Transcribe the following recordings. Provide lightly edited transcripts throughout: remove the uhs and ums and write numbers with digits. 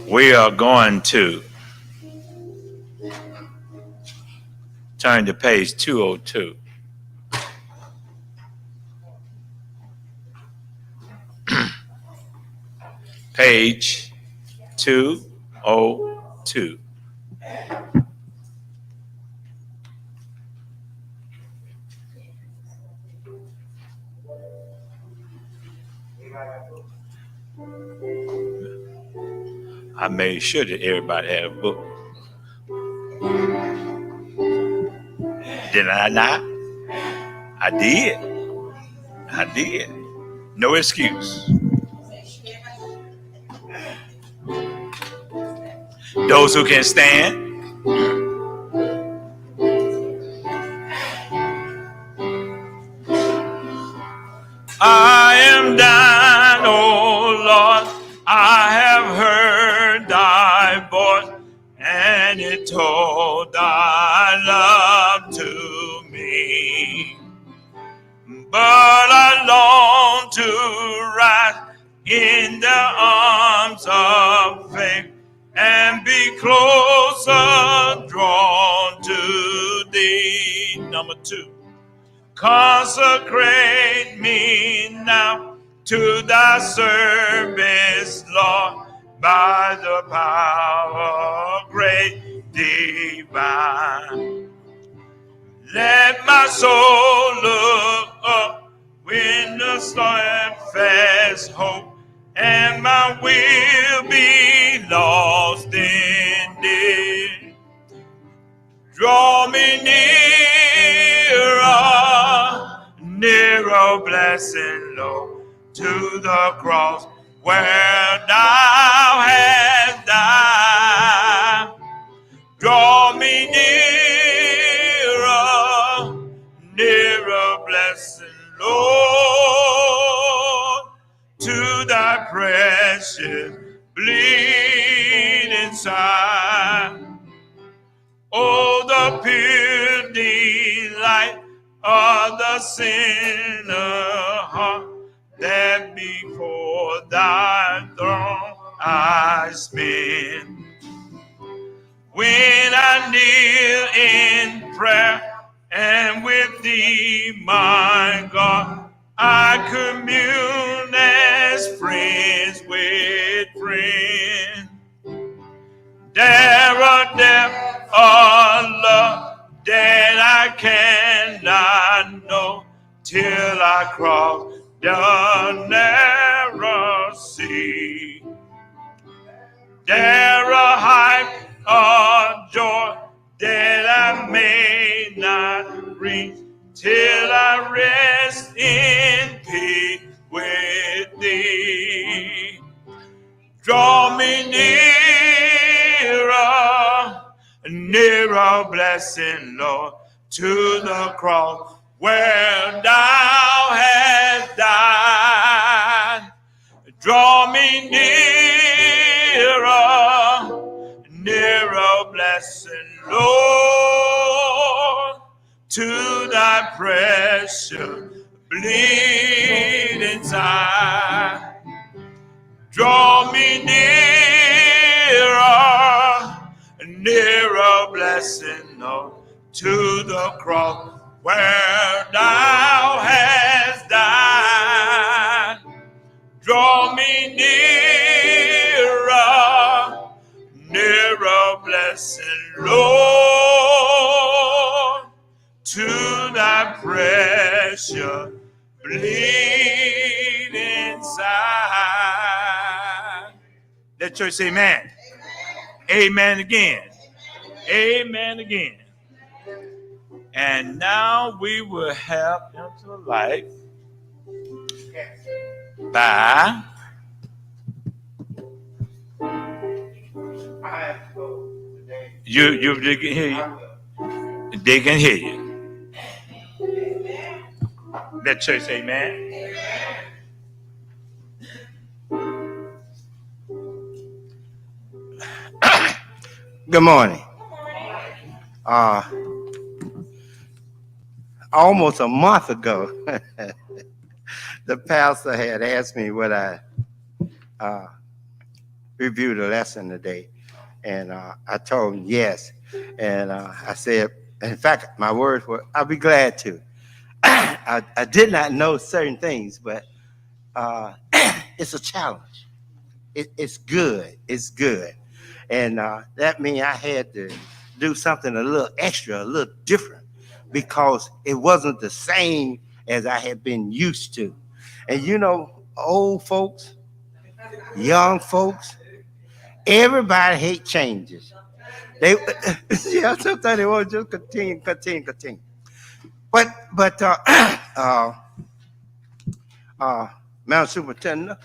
We are going to turn to page 202. Page 202. I made sure that everybody had a book. Did I not? I did. I did. No excuse. Those who can stand. I am thine, O Lord. I have heard thy voice, and it told thy love to me. But I long to rise in the arms of faith and be closer drawn to thee. Number 2. Consecrate me now to thy service, Lord, by the power great divine. Let my soul look up with the steadfast hope, and my will be lost in thee. Draw me nearer, blessing, Lord, to the cross where thou hast died. Draw me nearer, blessing, Lord, to thy precious bleeding side. Oh, the pure delight of the sinner heart that before thy throne I spend. When I kneel in prayer and with thee, my God, I commune as friends with friends. There are depths of love that I cannot know till I cross the narrow sea. There are heights of joy that I may not reach till I rest in peace with thee. Draw me nearer, blessing, Lord, to the cross where thou hast died. Draw me nearer, blessing, Lord, to thy precious bleeding side. Draw me nearer, blessing, Lord, to the cross where thou hast died. Draw me nearer, blessing, Lord, to thy precious bleeding side. Let church say amen. Amen again. Amen again. And now we will have into the light by you they can hear you. They can hear you. Let church say amen. Good morning. Uh, Almost a month ago, the pastor had asked me would I uh, review the lesson today, and I told him yes. And I said, in fact, my words were, "I'll be glad to." I did not know certain things, but it's a challenge. It's good. It's good, and that means I had to do something a little extra, a little different, because it wasn't the same as I had been used to. And you know, old folks, young folks, everybody hate changes. They, yeah, sometimes they want to just continue. But uh, uh, Madam Superintendent,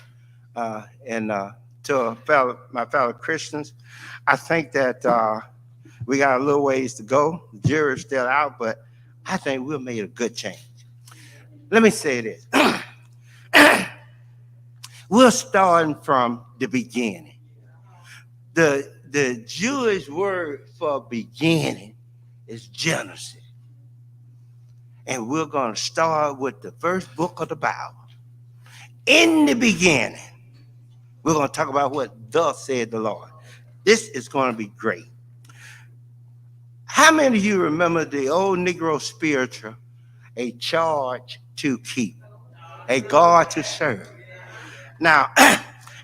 and to my fellow Christians, I think that we got a little ways to go. The jury's still out, but I think we've made a good change. Let me say this. We're starting from the beginning. The Jewish word for beginning is Genesis. And we're going to start with the first book of the Bible. In the beginning, we're going to talk about what thus said the Lord. This is going to be great. How many of you remember the old Negro spiritual, a charge to keep, a God to serve? Now,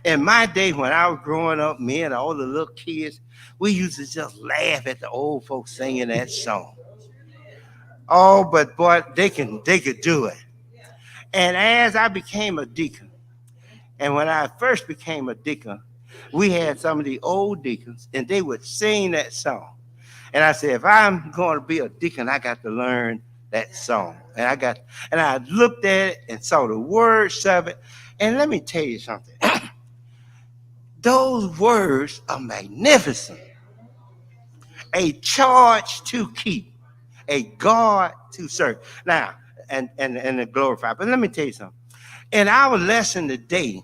in my day when I was growing up, me and all the little kids, we used to just laugh at the old folks singing that song. Oh, but boy, they could do it. And as I became a deacon, and when I first became a deacon, we had some of the old deacons, and they would sing that song. And I said, if I'm going to be a deacon, I got to learn that song. And I looked at it and saw the words of it. And let me tell you something. Those words are magnificent. A charge to keep, a God to serve. Now, and to glorify. But let me tell you something. In our lesson today,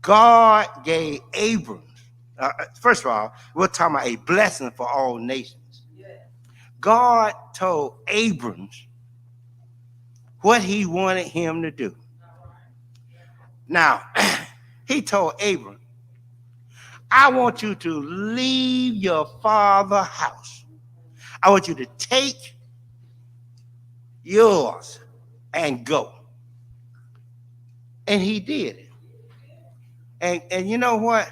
God gave Abram. First of all, we're talking about a blessing for all nations. God told Abrams what he wanted him to do. Now, he told Abram, I want you to leave your father's house. I want you to take yours and go. And he did it. And you know what?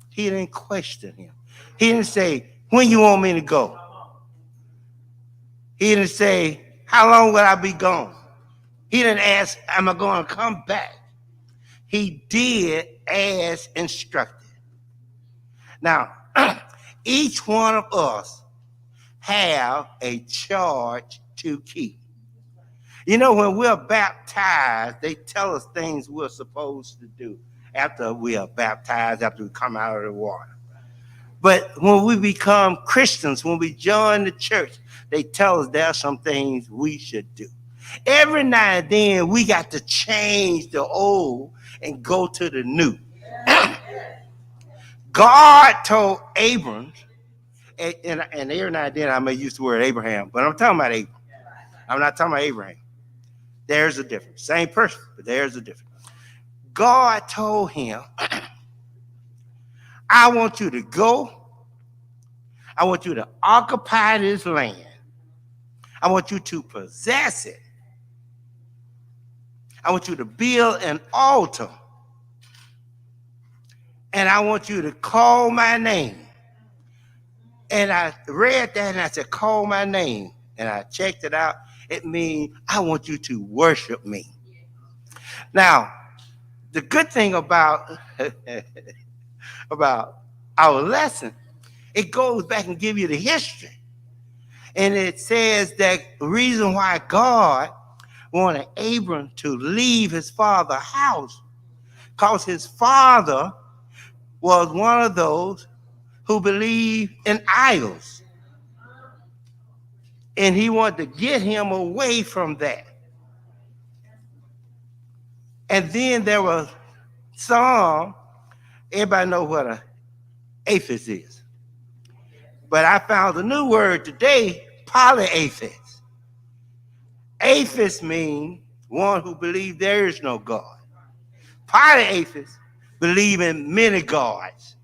He didn't question him. He didn't say, when you want me to go? He didn't say, how long will I be gone? He didn't ask, am I going to come back? He did as instructed. Now, each one of us have a charge to keep. You know, when we're baptized, they tell us things we're supposed to do after we are baptized, after we come out of the water. But when we become Christians, when we join the church, they tell us there are some things we should do. Every now and then, we got to change the old and go to the new. God told Abram, and every now and then I may use the word Abraham, but I'm talking about Abram. I'm not talking about Abraham. There's a difference. Same person, but there's a difference. God told him, I want you to go. I want you to occupy this land. I want you to possess it. I want you to build an altar. And I want you to call my name. And I read that and I said, call my name. And I checked it out. It means I want you to worship me. Now, the good thing about our lesson, it goes back and gives you the history. And it says that the reason why God wanted Abram to leave his father's house, because his father was one of those who believed in idols. And he wanted to get him away from that. And then there was some, everybody know what an atheist is. But I found a new word today, polyatheist. Atheist means one who believes there is no God. Polyatheists believe in many gods.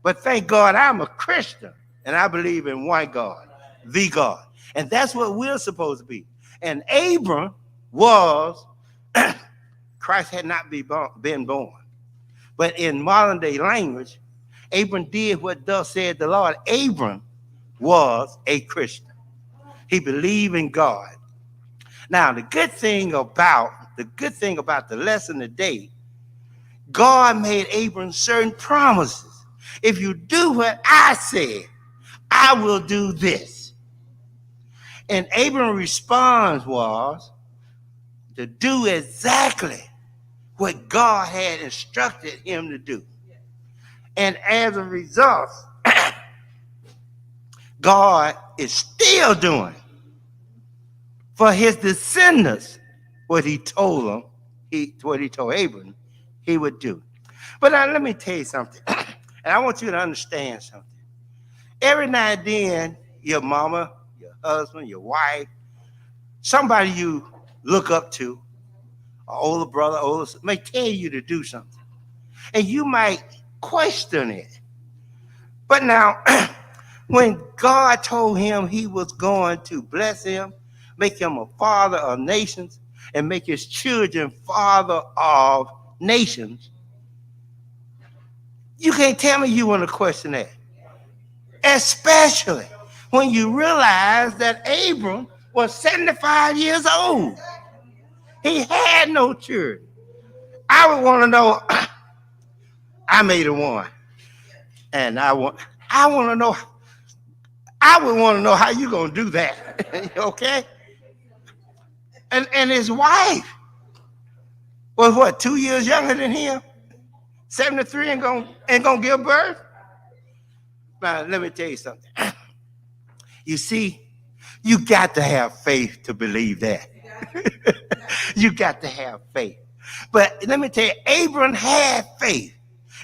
But thank God I'm a Christian and I believe in one God, the God. And that's what we're supposed to be. And Abram was, Christ had not been born. But in modern day language, Abram did what thus said the Lord. Abram was a Christian. He believed in God. Now, the good thing about the lesson today, God made Abram certain promises. If you do what I said, I will do this. And Abram's response was to do exactly what God had instructed him to do. And as a result, God is still doing for his descendants what he told them, what he told Abram he would do. But now let me tell you something, and I want you to understand something. Every now and then, your mama, your husband, your wife, somebody you look up to, an older brother, older sister, may tell you to do something. And you might question it. But now, when God told him he was going to bless him, make him a father of nations, and make his children father of nations, you can't tell me you want to question that. Especially when you realize that Abram was 75 years old. He had no children. I would want to know, I made a one. And I would want to know how you gonna do that. Okay? And his wife was what, 2 years younger than him? 73 ain't gonna give birth? Now let me tell you something. You see, you got to have faith to believe that. You got to have faith. But let me tell you, Abram had faith.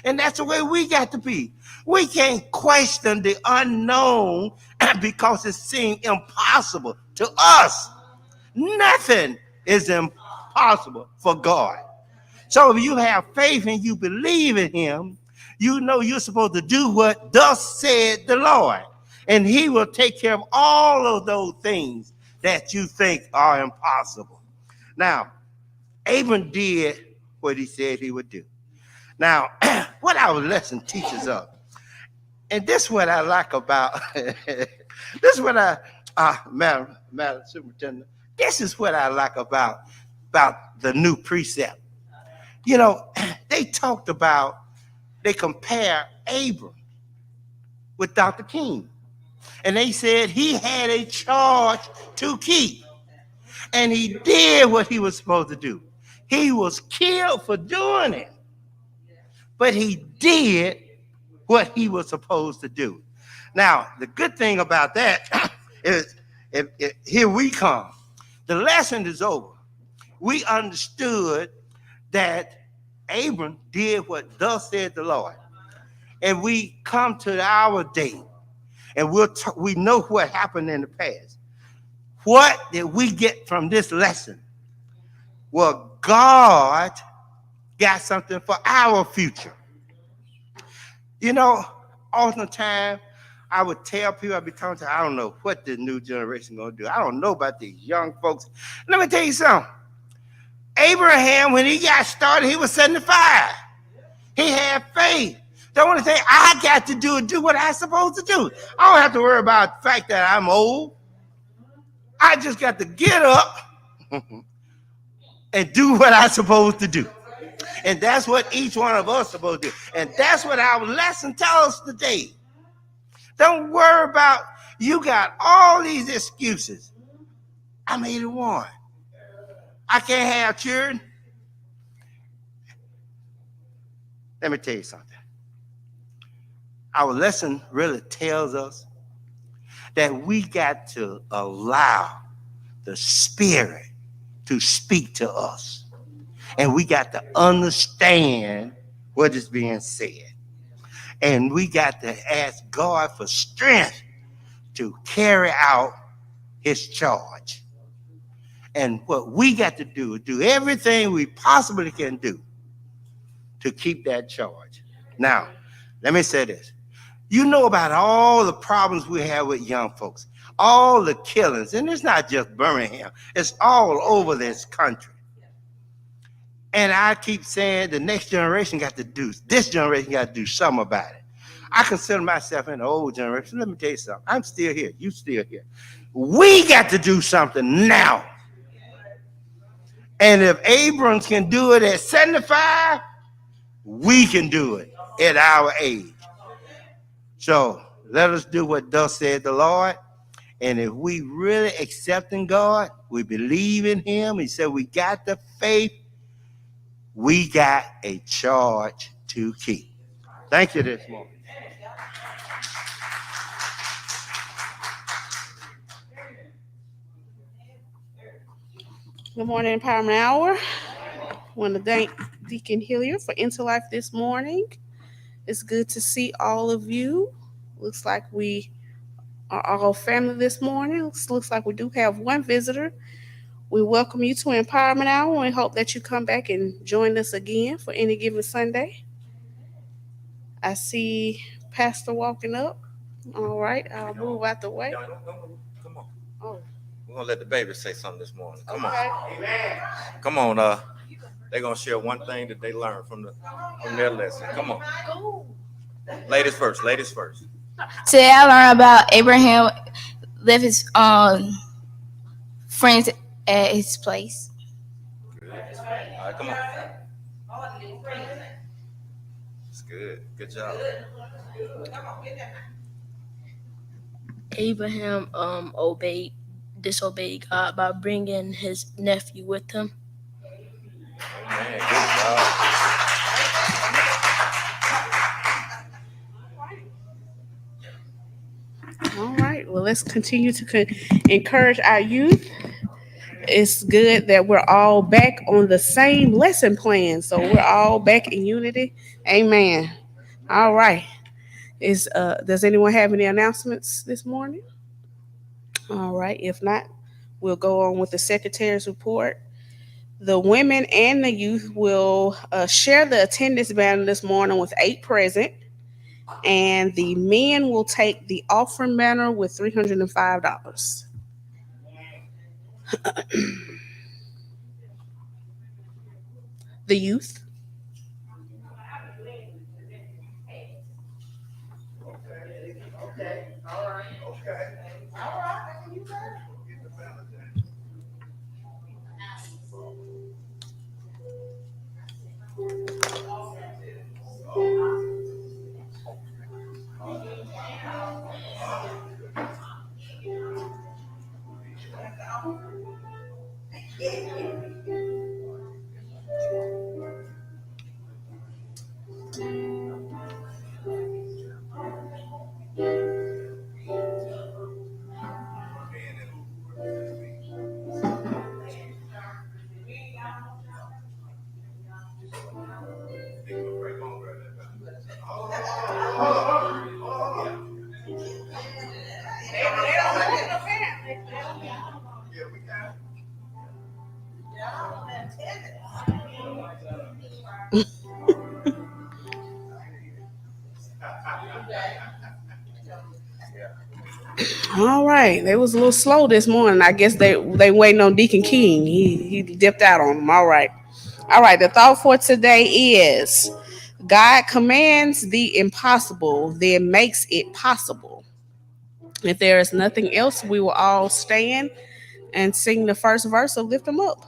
And that's the way we got to be. We can't question the unknown because it seems impossible to us. Nothing is impossible for God. So if you have faith and you believe in him, you know you're supposed to do what thus said the Lord. And he will take care of all of those things that you think are impossible. Now, Abram did what he said he would do. Now, what our lesson teaches us, and this is what I like about, Madam Superintendent, this is what I like about the new precept. You know, they compare Abram with Dr. King. And they said he had a charge to keep. And he did what he was supposed to do. He was killed for doing it. But he did what he was supposed to do. Now, the good thing about that is here we come. The lesson is over. We understood that Abram did what thus said the Lord. And we come to our day. And we know what happened in the past. What did we get from this lesson? Well, God got something for our future. You know, all the time, I would tell people, I'd be talking to, I don't know what the new generation going to do. I don't know about these young folks. Let me tell you something. Abraham, when he got started, he was 75. He had faith. The only thing I got to do is do what I'm supposed to do. I don't have to worry about the fact that I'm old. I just got to get up and do what I'm supposed to do. And that's what each one of us is supposed to do. And that's what our lesson tells us today. Don't worry about, you got all these excuses. I'm 81. I can't have children. Let me tell you something. Our lesson really tells us that we got to allow the Spirit to speak to us. And we got to understand what is being said. And we got to ask God for strength to carry out his charge. And what we got to do everything we possibly can do to keep that charge. Now, let me say this. You know about all the problems we have with young folks, all the killings, and it's not just Birmingham, it's all over this country. And I keep saying the next generation got to do, this generation got to do something about it. I consider myself in the old generation. Let me tell you something. I'm still here. You still here. We got to do something now. And if Abrams can do it at 75, we can do it at our age. So let us do what thus said the Lord. And if we really accepting God, we believe in him, he said we got the faith, we got a charge to keep. Thank you this morning. Good morning, Empowerment Hour. I want to thank Deacon Hilliard for Interlife this morning. It's good to see all of you. Looks like we are all family this morning. Looks like we do have one visitor. We welcome you to Empowerment Hour, and we hope that you come back and join us again for any given Sunday. I see Pastor walking up. All right, I'll move out the way. Come on. Oh. We're going to let the baby say something this morning. Come Okay. on. Amen. Come on. They're going to share one thing that they learned from their lesson. Come on. Ladies first. Today I learned about Abraham left his friends at his place. Good. All right, come on. It's good. Good job. Abraham disobeyed God by bringing his nephew with him. Amen. Good job. All right. Well, let's continue to encourage our youth. It's good that we're all back on the same lesson plan, so we're all back in unity. Amen. All right. Does anyone have any announcements this morning? All right. If not, we'll go on with the secretary's report. The women and the youth will share the attendance banner this morning with 8 present, and the men will take the offering banner with $305. The youth. All right, they was a little slow this morning. I guess they waiting on Deacon King. He dipped out on them. All right. The thought for today is God commands the impossible, then makes it possible. If there is nothing else, we will all stand and sing the first verse of Lift 'Em Up.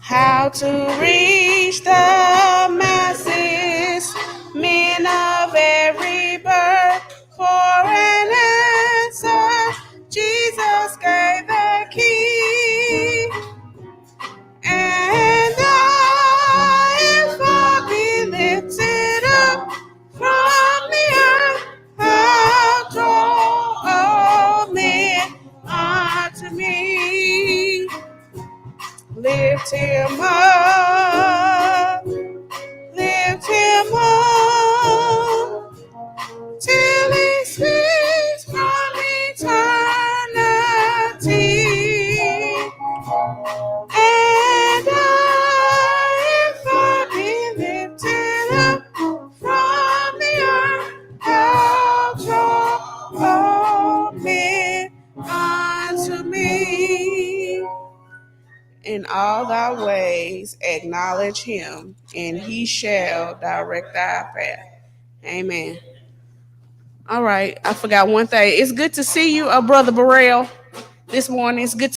How to reach the masses, men of every birth, for an answer, Jesus gave the key. And if I be lifted up from the earth, I'll draw our ways, acknowledge him, and he shall direct our path. Amen. All right, I forgot one thing. It's good to see you, Brother Burrell, this morning. It's good